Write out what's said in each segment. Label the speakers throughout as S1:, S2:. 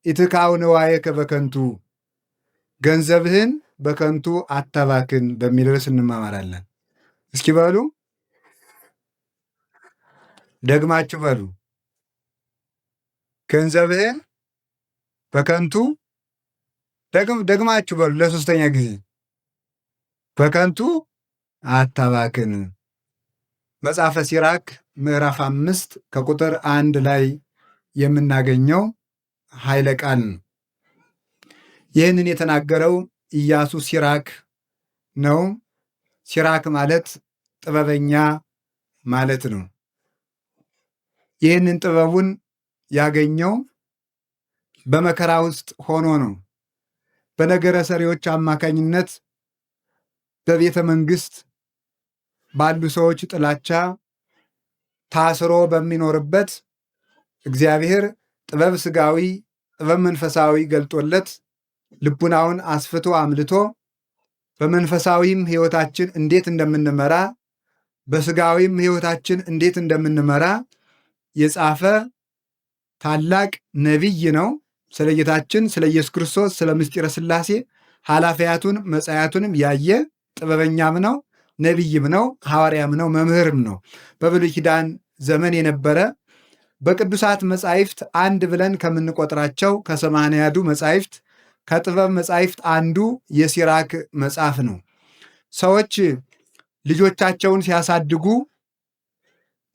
S1: ኢትካው ንዋየከ በከንቱ ገንዘብህን በከንቱ አታባክን በሚል ርዕስ እንማማራለን። እስኪ በሉ ደግማችሁ በሉ። ገንዘብህን በከንቱ ደግማችሁ በሉ ለሶስተኛ ጊዜ በከንቱ አታባክን። መጽሐፈ ሲራክ ምዕራፍ 5 ከቁጥር 1 ላይ የምናገኘው ኃይለ ቃል ነው። ይህንን የተናገረው ኢያሱ ሲራክ ነው። ሲራክ ማለት ጥበበኛ ማለት ነው። ይህንን ጥበቡን ያገኘው በመከራ ውስጥ ሆኖ ነው። በነገረ ሰሪዎች አማካኝነት በቤተ መንግስት ባሉ ሰዎች ጥላቻ ታስሮ በሚኖርበት እግዚአብሔር ጥበብ ስጋዊ ጥበብ መንፈሳዊ ገልጦለት ልቡናውን አስፍቶ አምልቶ በመንፈሳዊም ሕይወታችን እንዴት እንደምንመራ በስጋዊም ሕይወታችን እንዴት እንደምንመራ የጻፈ ታላቅ ነቢይ ነው። ስለ ጌታችን ስለ ኢየሱስ ክርስቶስ ስለ ምስጢረ ሥላሴ ኃላፊያቱን መጻያቱንም ያየ ጥበበኛም ነው፣ ነቢይም ነው፣ ሐዋርያም ነው፣ መምህርም ነው። በብሉይ ኪዳን ዘመን የነበረ በቅዱሳት መጻሕፍት አንድ ብለን ከምንቆጥራቸው ከሰማንያዱ መጻሕፍት ከጥበብ መጻሕፍት አንዱ የሲራክ መጽሐፍ ነው። ሰዎች ልጆቻቸውን ሲያሳድጉ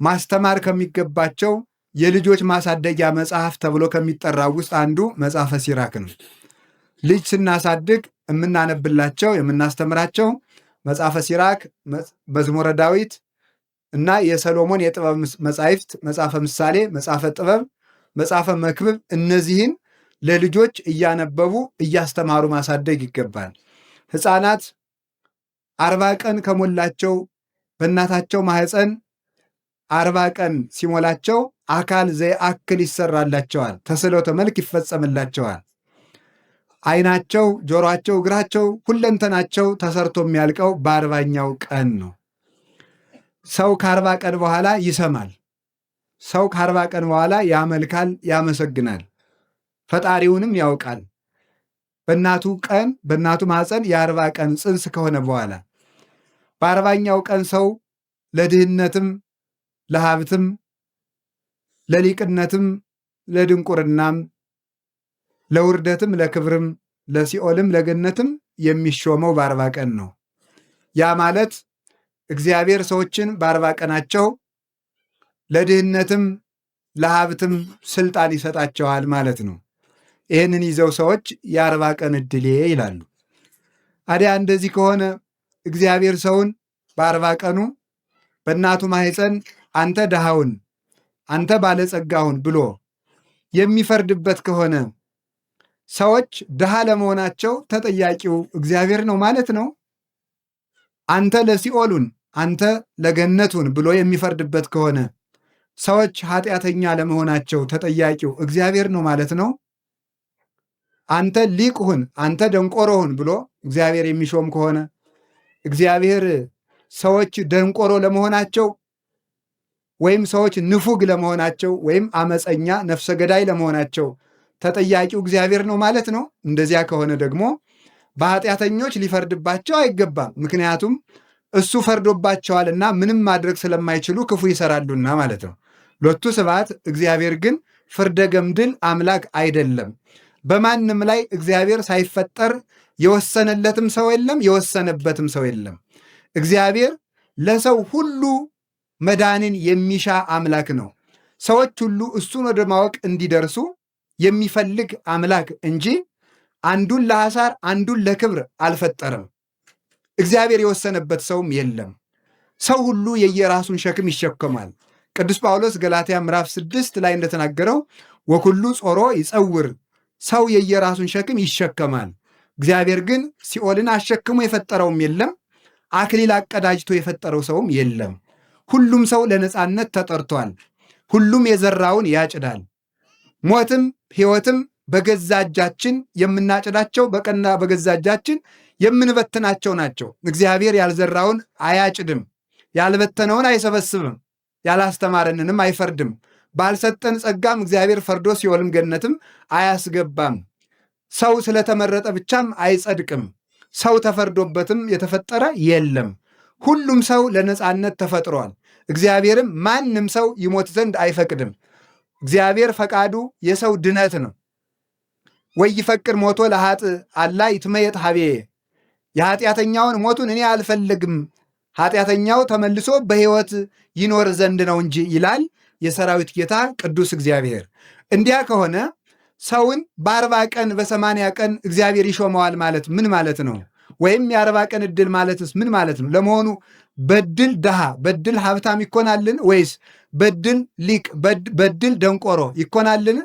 S1: ማስተማር ከሚገባቸው የልጆች ማሳደጊያ መጽሐፍ ተብሎ ከሚጠራው ውስጥ አንዱ መጽሐፈ ሲራክ ነው። ልጅ ስናሳድግ የምናነብላቸው የምናስተምራቸው መጽሐፈ ሲራክ፣ መዝሙረ ዳዊት እና የሰሎሞን የጥበብ መጻሕፍት መጽሐፈ ምሳሌ፣ መጽሐፈ ጥበብ፣ መጽሐፈ መክብብ እነዚህን ለልጆች እያነበቡ እያስተማሩ ማሳደግ ይገባል። ሕፃናት 40 ቀን ከሞላቸው በእናታቸው ማህፀን 40 ቀን ሲሞላቸው አካል ዘየአክል ይሰራላቸዋል፣ ተስዕሎተ መልክ ይፈጸምላቸዋል። ዓይናቸው፣ ጆሮአቸው፣ እግራቸው ሁለንተናቸው ተሰርቶ የሚያልቀው በ40ኛው ቀን ነው። ሰው ከ40 ቀን በኋላ ይሰማል። ሰው ከ40 ቀን በኋላ ያመልካል፣ ያመሰግናል፣ ፈጣሪውንም ያውቃል። በእናቱ ቀን በእናቱ ማፀን የ40 ቀን ጽንስ ከሆነ በኋላ በ40ኛው ቀን ሰው ለድህነትም ለሀብትም ለሊቅነትም ለድንቁርናም ለውርደትም ለክብርም ለሲኦልም ለገነትም የሚሾመው በ40 ቀን ነው። ያ ማለት እግዚአብሔር ሰዎችን በ40 ቀናቸው ለድህነትም ለሀብትም ስልጣን ይሰጣቸዋል ማለት ነው። ይህንን ይዘው ሰዎች የ40 ቀን ዕድሌ ይላሉ። አዲያ እንደዚህ ከሆነ እግዚአብሔር ሰውን በ40 ቀኑ በእናቱ ማህፀን አንተ ድሃውን አንተ ባለጸጋውን ብሎ የሚፈርድበት ከሆነ ሰዎች ድሃ ለመሆናቸው ተጠያቂው እግዚአብሔር ነው ማለት ነው። አንተ ለሲኦሉን አንተ ለገነቱን ብሎ የሚፈርድበት ከሆነ ሰዎች ኃጢአተኛ ለመሆናቸው ተጠያቂው እግዚአብሔር ነው ማለት ነው። አንተ ሊቅ ሁን አንተ ደንቆሮ ሁን ብሎ እግዚአብሔር የሚሾም ከሆነ እግዚአብሔር ሰዎች ደንቆሮ ለመሆናቸው ወይም ሰዎች ንፉግ ለመሆናቸው ወይም አመፀኛ ነፍሰ ገዳይ ለመሆናቸው ተጠያቂው እግዚአብሔር ነው ማለት ነው። እንደዚያ ከሆነ ደግሞ በኃጢአተኞች ሊፈርድባቸው አይገባም። ምክንያቱም እሱ ፈርዶባቸዋልና ምንም ማድረግ ስለማይችሉ ክፉ ይሰራሉና ማለት ነው። ሎቱ ስብሐት። እግዚአብሔር ግን ፍርደ ገምድል አምላክ አይደለም። በማንም ላይ እግዚአብሔር ሳይፈጠር የወሰነለትም ሰው የለም፣ የወሰነበትም ሰው የለም። እግዚአብሔር ለሰው ሁሉ መዳንን የሚሻ አምላክ ነው። ሰዎች ሁሉ እሱን ወደ ማወቅ እንዲደርሱ የሚፈልግ አምላክ እንጂ አንዱን ለሐሳር አንዱን ለክብር አልፈጠረም። እግዚአብሔር የወሰነበት ሰውም የለም። ሰው ሁሉ የየራሱን ሸክም ይሸከማል። ቅዱስ ጳውሎስ ገላትያ ምዕራፍ 6 ላይ እንደተናገረው ወኩሉ ጾሮ ይጸውር፣ ሰው የየራሱን ሸክም ይሸከማል። እግዚአብሔር ግን ሲኦልን አሸክሞ የፈጠረውም የለም፣ አክሊል አቀዳጅቶ የፈጠረው ሰውም የለም። ሁሉም ሰው ለነፃነት ተጠርቷል። ሁሉም የዘራውን ያጭዳል። ሞትም ሕይወትም በገዛ እጃችን የምናጭዳቸው በቀና በገዛ እጃችን የምንበትናቸው ናቸው። እግዚአብሔር ያልዘራውን አያጭድም፣ ያልበተነውን አይሰበስብም፣ ያላስተማረንንም አይፈርድም። ባልሰጠን ጸጋም እግዚአብሔር ፈርዶ ሲኦልም ገነትም አያስገባም። ሰው ስለተመረጠ ብቻም አይጸድቅም። ሰው ተፈርዶበትም የተፈጠረ የለም። ሁሉም ሰው ለነጻነት ተፈጥሯል። እግዚአብሔርም ማንም ሰው ይሞት ዘንድ አይፈቅድም። እግዚአብሔር ፈቃዱ የሰው ድነት ነው። ወይፈቅድ ሞቶ ለኃጥእ አላ ይትመየጥ ኀቤየ፣ የኃጢአተኛውን ሞቱን እኔ አልፈልግም፣ ኃጢአተኛው ተመልሶ በሕይወት ይኖር ዘንድ ነው እንጂ ይላል የሰራዊት ጌታ ቅዱስ እግዚአብሔር። እንዲያ ከሆነ ሰውን በ40 ቀን በ80 ቀን እግዚአብሔር ይሾመዋል ማለት ምን ማለት ነው? ወይም የ40 ቀን ዕድል ማለትስ ምን ማለት ነው? ለመሆኑ በድል ድሃ በድል ሀብታም ይኮናልን? ወይስ በድል ሊቅ በድል ደንቆሮ ይኮናልን?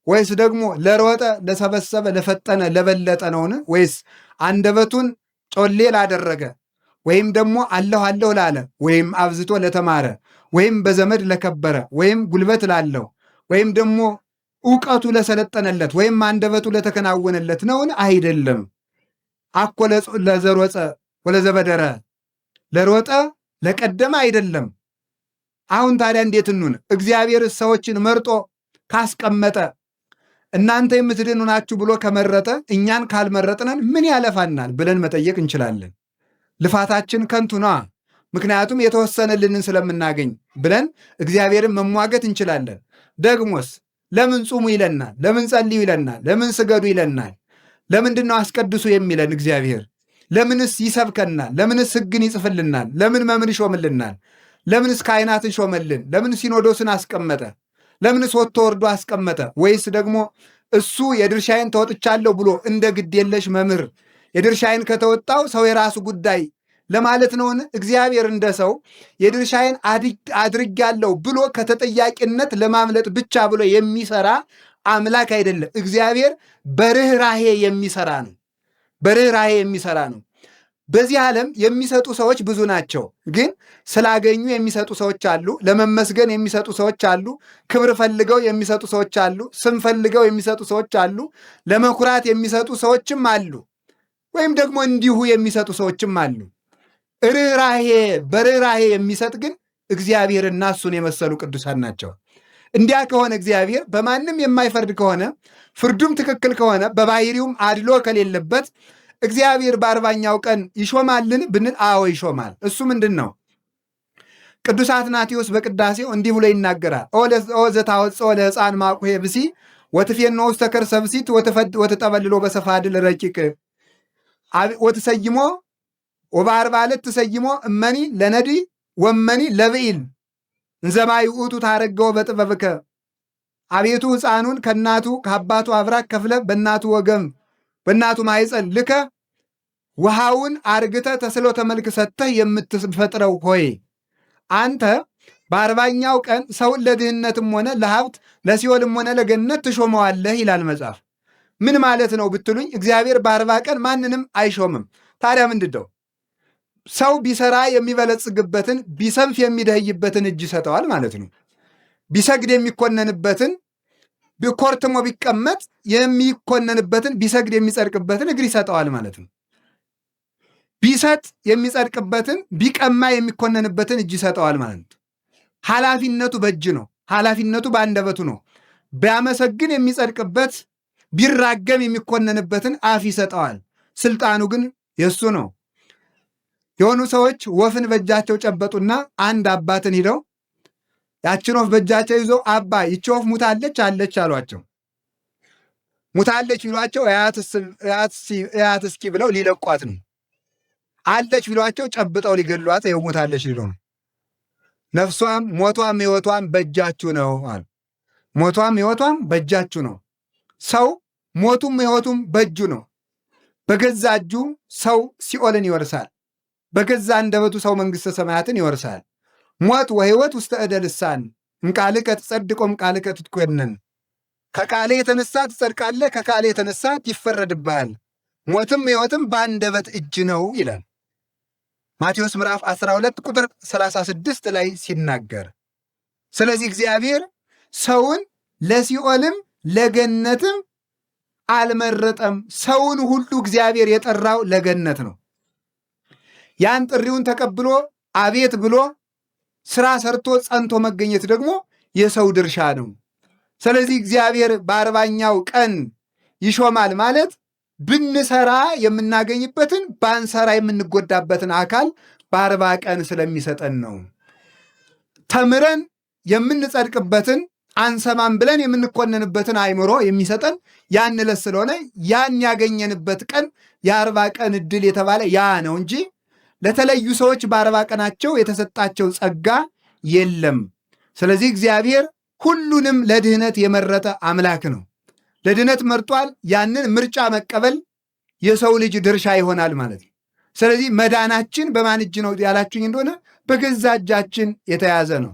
S1: ወይስ ደግሞ ለሮጠ ለሰበሰበ ለፈጠነ ለበለጠ ነውን? ወይስ አንደበቱን ጮሌ ላደረገ ወይም ደግሞ አለሁ አለሁ ላለ ወይም አብዝቶ ለተማረ ወይም በዘመድ ለከበረ ወይም ጉልበት ላለው ወይም ደግሞ ዕውቀቱ ለሰለጠነለት ወይም አንደበቱ ለተከናወነለት ነውን? አይደለም። አኮ ለዘሮፀ ወለዘበደረ፣ ለሮጠ ለቀደመ አይደለም። አሁን ታዲያ እንዴት እንሁን? እግዚአብሔር ሰዎችን መርጦ ካስቀመጠ እናንተ የምትድኑ ናችሁ ብሎ ከመረጠ እኛን ካልመረጥነን ምን ያለፋናል ብለን መጠየቅ እንችላለን። ልፋታችን ከንቱ ነዋ። ምክንያቱም የተወሰነልንን ስለምናገኝ ብለን እግዚአብሔርን መሟገት እንችላለን። ደግሞስ ለምን ጹሙ ይለናል? ለምን ጸልዩ ይለናል? ለምን ስገዱ ይለናል? ለምንድን ነው አስቀድሱ የሚለን እግዚአብሔር? ለምንስ ይሰብከናል? ለምንስ ሕግን ይጽፍልናል? ለምን መምን ይሾምልናል? ለምንስ ካህናትን ሾመልን? ለምን ሲኖዶስን አስቀመጠ? ለምንስ ወጥቶ ወርዶ አስቀመጠ? ወይስ ደግሞ እሱ የድርሻዬን ተወጥቻለሁ ብሎ እንደ ግድ የለሽ መምህር የድርሻዬን ከተወጣው ሰው የራሱ ጉዳይ ለማለት ነውን? እግዚአብሔር እንደ ሰው የድርሻዬን አድርጌያለሁ ብሎ ከተጠያቂነት ለማምለጥ ብቻ ብሎ የሚሰራ አምላክ አይደለም። እግዚአብሔር በርኅራኄ የሚሰራ ነው። በርኅራኄ የሚሰራ ነው። በዚህ ዓለም የሚሰጡ ሰዎች ብዙ ናቸው። ግን ስላገኙ የሚሰጡ ሰዎች አሉ። ለመመስገን የሚሰጡ ሰዎች አሉ። ክብር ፈልገው የሚሰጡ ሰዎች አሉ። ስም ፈልገው የሚሰጡ ሰዎች አሉ። ለመኩራት የሚሰጡ ሰዎችም አሉ። ወይም ደግሞ እንዲሁ የሚሰጡ ሰዎችም አሉ። ርኅራኄ በርኅራኄ የሚሰጥ ግን እግዚአብሔርና እሱን የመሰሉ ቅዱሳን ናቸው። እንዲያ ከሆነ እግዚአብሔር በማንም የማይፈርድ ከሆነ ፍርዱም ትክክል ከሆነ በባሕሪውም አድሎ ከሌለበት እግዚአብሔር በ40ኛው ቀን ይሾማልን ብንል፣ አዎ ይሾማል። እሱ ምንድን ነው? ቅዱስ አትናቴዎስ በቅዳሴው እንዲህ ብሎ ይናገራል። ኦ ዘታወፅኦ ለሕፃን ማቁሄ ብሲ ወትፌኖ ውስተ ከርሰ ብሲት ወትጠበልሎ በሰፋድል ረቂቅ ወትሰይሞ ወበ40 ዕለት ትሰይሞ እመኒ ለነዲ ወመኒ ለብኢል እንዘማይ ውእቱ ታረገው በጥበብከ። አቤቱ ሕፃኑን ከእናቱ ከአባቱ አብራክ ከፍለ በእናቱ ወገም በእናቱ ማይፀን ልከ ውሃውን አርግተ ተስሎተ መልክ ሰጥተህ የምትፈጥረው ሆይ አንተ በ40ኛው ቀን ሰውን ለድህነትም ሆነ ለሀብት ለሲኦልም ሆነ ለገነት ትሾመዋለህ ይላል መጽሐፍ። ምን ማለት ነው ብትሉኝ፣ እግዚአብሔር በ40 ቀን ማንንም አይሾምም። ታዲያ ምንድን ነው? ሰው ቢሰራ የሚበለጽግበትን ቢሰንፍ የሚደህይበትን እጅ ይሰጠዋል ማለት ነው። ቢሰግድ የሚኮነንበትን ኮርትሞ ቢቀመጥ የሚኮነንበትን ቢሰግድ የሚጸድቅበትን እግር ይሰጠዋል ማለት ነው። ቢሰጥ የሚጸድቅበትን ቢቀማ የሚኮነንበትን እጅ ይሰጠዋል ማለት ነው። ኃላፊነቱ በእጅ ነው። ኃላፊነቱ በአንደበቱ ነው። ቢያመሰግን የሚጸድቅበት ቢራገም የሚኮነንበትን አፍ ይሰጠዋል። ስልጣኑ ግን የእሱ ነው። የሆኑ ሰዎች ወፍን በእጃቸው ጨበጡና አንድ አባትን ሂደው ያችን ወፍ በእጃቸው ይዞ አባ ይቺ ወፍ ሙታለች አለች አሏቸው። ሙታለች ቢሏቸው እያት እስኪ ብለው ሊለቋት ነው። አለች ቢሏቸው ጨብጠው ሊገሏት ይኸው ሙታለች ሊሉ ነው። ነፍሷም ሞቷም ሕይወቷም በእጃችሁ ነው አሉ። ሞቷም ሕይወቷም በእጃችሁ ነው። ሰው ሞቱም ሕይወቱም በእጁ ነው። በገዛ እጁ ሰው ሲኦልን ይወርሳል። በገዛ አንደበቱ ሰው መንግሥተ ሰማያትን ይወርሳል። ሞት ወሕይወት ውስተ እደ ልሳን እምቃልከ ትጸድቅ እምቃልከ ትትኮነን። ከቃሌ የተነሳ ትጸድቃለህ፣ ከቃሌ የተነሳ ይፈረድብሃል። ሞትም ሕይወትም በአንደበት እጅ ነው ይላል ማቴዎስ ምዕራፍ 12 ቁጥር 36 ላይ ሲናገር። ስለዚህ እግዚአብሔር ሰውን ለሲኦልም ለገነትም አልመረጠም። ሰውን ሁሉ እግዚአብሔር የጠራው ለገነት ነው። ያን ጥሪውን ተቀብሎ አቤት ብሎ ስራ ሰርቶ ጸንቶ መገኘት ደግሞ የሰው ድርሻ ነው። ስለዚህ እግዚአብሔር በ40ኛው ቀን ይሾማል ማለት ብንሰራ የምናገኝበትን ባንሰራ የምንጎዳበትን አካል በ40 ቀን ስለሚሰጠን ነው። ተምረን የምንጸድቅበትን አንሰማም ብለን የምንኮነንበትን አእምሮ የሚሰጠን ያን ዕለት ስለሆነ ያን ያገኘንበት ቀን የ40 ቀን ዕድል የተባለ ያ ነው እንጂ ለተለዩ ሰዎች በ40 ቀናቸው የተሰጣቸው ጸጋ የለም። ስለዚህ እግዚአብሔር ሁሉንም ለድህነት የመረጠ አምላክ ነው። ለድህነት መርጧል። ያንን ምርጫ መቀበል የሰው ልጅ ድርሻ ይሆናል ማለት ነው። ስለዚህ መዳናችን በማን እጅ ነው ያላችሁኝ እንደሆነ በገዛ እጃችን የተያዘ ነው።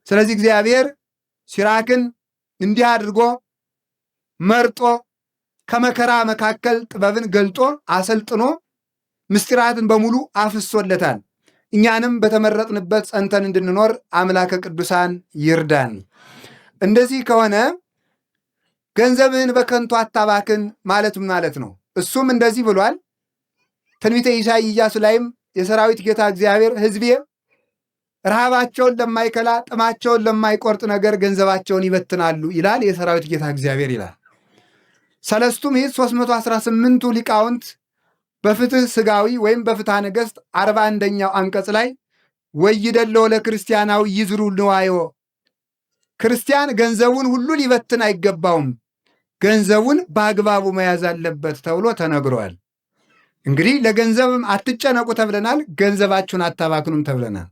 S1: ስለዚህ እግዚአብሔር ሲራክን እንዲህ አድርጎ መርጦ ከመከራ መካከል ጥበብን ገልጦ አሰልጥኖ ምስጢራትን በሙሉ አፍሶለታል። እኛንም በተመረጥንበት ጸንተን እንድንኖር አምላከ ቅዱሳን ይርዳን። እንደዚህ ከሆነ ገንዘብህን በከንቱ አታባክን ማለት ማለት ነው። እሱም እንደዚህ ብሏል። ትንቢተ ኢሳይያስ ላይም የሰራዊት ጌታ እግዚአብሔር ሕዝቤ ረሃባቸውን ለማይከላ ጥማቸውን ለማይቆርጥ ነገር ገንዘባቸውን ይበትናሉ ይላል የሰራዊት ጌታ እግዚአብሔር ይላል። ሰለስቱ ምዕት 318ቱ ሊቃውንት በፍትህ ስጋዊ ወይም በፍትሐ ነገሥት 41ኛው አንቀጽ ላይ ወይደለው ለክርስቲያናዊ ይዝሩ ንዋዮ፣ ክርስቲያን ገንዘቡን ሁሉ ሊበትን አይገባውም፣ ገንዘቡን በአግባቡ መያዝ አለበት ተብሎ ተነግሯል። እንግዲህ ለገንዘብም አትጨነቁ ተብለናል፣ ገንዘባችሁን አታባክኑም ተብለናል።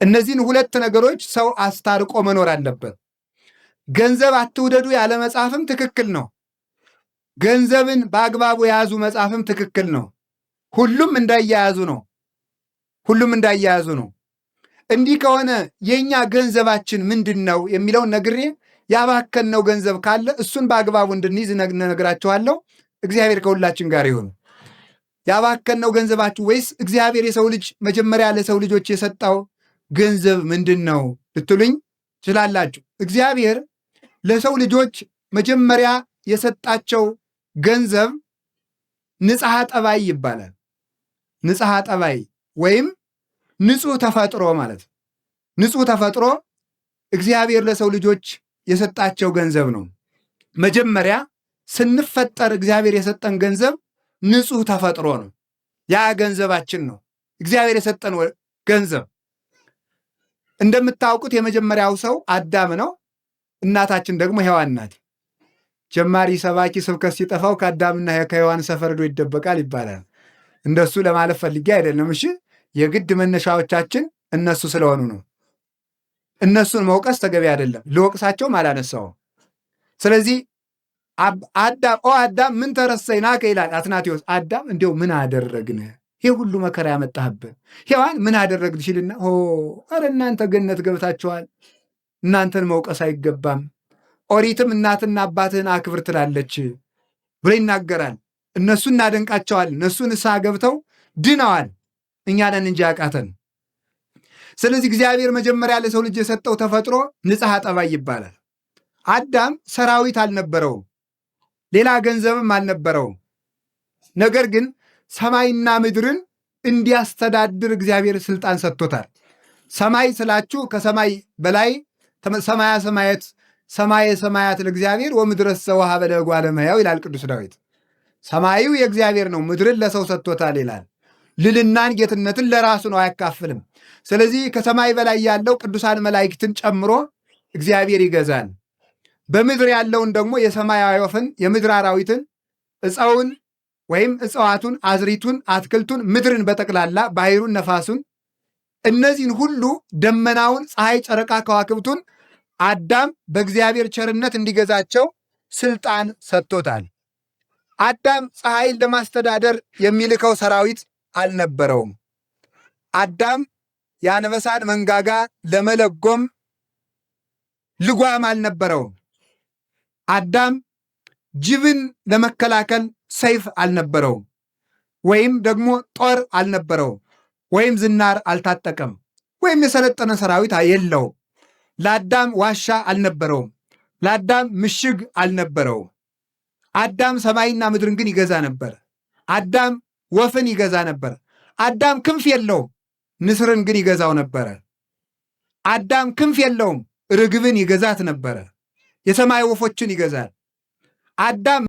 S1: እነዚህን ሁለት ነገሮች ሰው አስታርቆ መኖር አለበት። ገንዘብ አትውደዱ ያለ መጽሐፍም ትክክል ነው። ገንዘብን በአግባቡ የያዙ መጽሐፍም ትክክል ነው። ሁሉም እንዳያያዙ ነው። ሁሉም እንዳያያዙ ነው። እንዲህ ከሆነ የእኛ ገንዘባችን ምንድን ነው የሚለውን ነግሬ ያባከንነው ገንዘብ ካለ እሱን በአግባቡ እንድንይዝ እነግራችኋለሁ። እግዚአብሔር ከሁላችን ጋር ይሁን። ያባከንነው ገንዘባችሁ ወይስ እግዚአብሔር የሰው ልጅ መጀመሪያ ለሰው ልጆች የሰጠው ገንዘብ ምንድን ነው ልትሉኝ ትችላላችሁ። እግዚአብሔር ለሰው ልጆች መጀመሪያ የሰጣቸው ገንዘብ ንጽሐ ጠባይ ይባላል። ንጽሐ ጠባይ ወይም ንጹሕ ተፈጥሮ ማለት ነው። ንጹሕ ተፈጥሮ እግዚአብሔር ለሰው ልጆች የሰጣቸው ገንዘብ ነው። መጀመሪያ ስንፈጠር እግዚአብሔር የሰጠን ገንዘብ ንጹሕ ተፈጥሮ ነው። ያ ገንዘባችን ነው፣ እግዚአብሔር የሰጠን ገንዘብ። እንደምታውቁት የመጀመሪያው ሰው አዳም ነው። እናታችን ደግሞ ሔዋን ናት። ጀማሪ ሰባኪ ስብከት ሲጠፋው ከአዳምና ከሔዋን ሰፈር ሄዶ ይደበቃል ይባላል። እንደሱ ለማለት ፈልጌ አይደለም። እሺ፣ የግድ መነሻዎቻችን እነሱ ስለሆኑ ነው። እነሱን መውቀስ ተገቢ አይደለም። ልወቅሳቸውም አላነሳውም። ስለዚህ አዳም ምን ተረሰይናከ ይላል አትናቴዎስ። አዳም እንዲያው ምን አደረግን? ይህ ሁሉ መከራ ያመጣህብን። ሔዋን ምን አደረግን ሲልና ኧረ እናንተ ገነት ገብታችኋል፣ እናንተን መውቀስ አይገባም። ኦሪትም እናትና አባትህን አክብር ትላለች ብሎ ይናገራል። እነሱ እናደንቃቸዋል። እነሱ ንስሐ ገብተው ድነዋል። እኛ ነን እንጂ ያቃተን። ስለዚህ እግዚአብሔር መጀመሪያ ለሰው ልጅ የሰጠው ተፈጥሮ ንጽሐ ጠባይ ይባላል። አዳም ሰራዊት አልነበረውም፣ ሌላ ገንዘብም አልነበረውም። ነገር ግን ሰማይና ምድርን እንዲያስተዳድር እግዚአብሔር ስልጣን ሰጥቶታል። ሰማይ ስላችሁ ከሰማይ በላይ ሰማየ ሰማያት ለእግዚአብሔር ወምድረሰ ወሀበ ለእጓለ እመሕያው ይላል ቅዱስ ዳዊት። ሰማዩ የእግዚአብሔር ነው፣ ምድርን ለሰው ሰጥቶታል ይላል። ልልናን ጌትነትን ለራሱ ነው፣ አያካፍልም። ስለዚህ ከሰማይ በላይ ያለው ቅዱሳን መላእክትን ጨምሮ እግዚአብሔር ይገዛል። በምድር ያለውን ደግሞ የሰማይ ወፍን፣ የምድር አራዊትን፣ ዕፀውን ወይም እጽዋቱን፣ አዝሪቱን፣ አትክልቱን፣ ምድርን በጠቅላላ ባሕሩን፣ ነፋሱን፣ እነዚህን ሁሉ ደመናውን፣ ፀሐይ፣ ጨረቃ፣ ከዋክብቱን አዳም በእግዚአብሔር ቸርነት እንዲገዛቸው ስልጣን ሰጥቶታል። አዳም ፀሐይን ለማስተዳደር የሚልከው ሰራዊት አልነበረውም። አዳም የአንበሳን መንጋጋ ለመለጎም ልጓም አልነበረውም። አዳም ጅብን ለመከላከል ሰይፍ አልነበረውም፣ ወይም ደግሞ ጦር አልነበረውም፣ ወይም ዝናር አልታጠቀም፣ ወይም የሰለጠነ ሰራዊት የለውም። ለአዳም ዋሻ አልነበረውም፣ ለአዳም ምሽግ አልነበረውም። አዳም ሰማይና ምድርን ግን ይገዛ ነበር። አዳም ወፍን ይገዛ ነበር። አዳም ክንፍ የለውም፣ ንስርን ግን ይገዛው ነበረ። አዳም ክንፍ የለውም፣ ርግብን ይገዛት ነበረ። የሰማይ ወፎችን ይገዛል። አዳም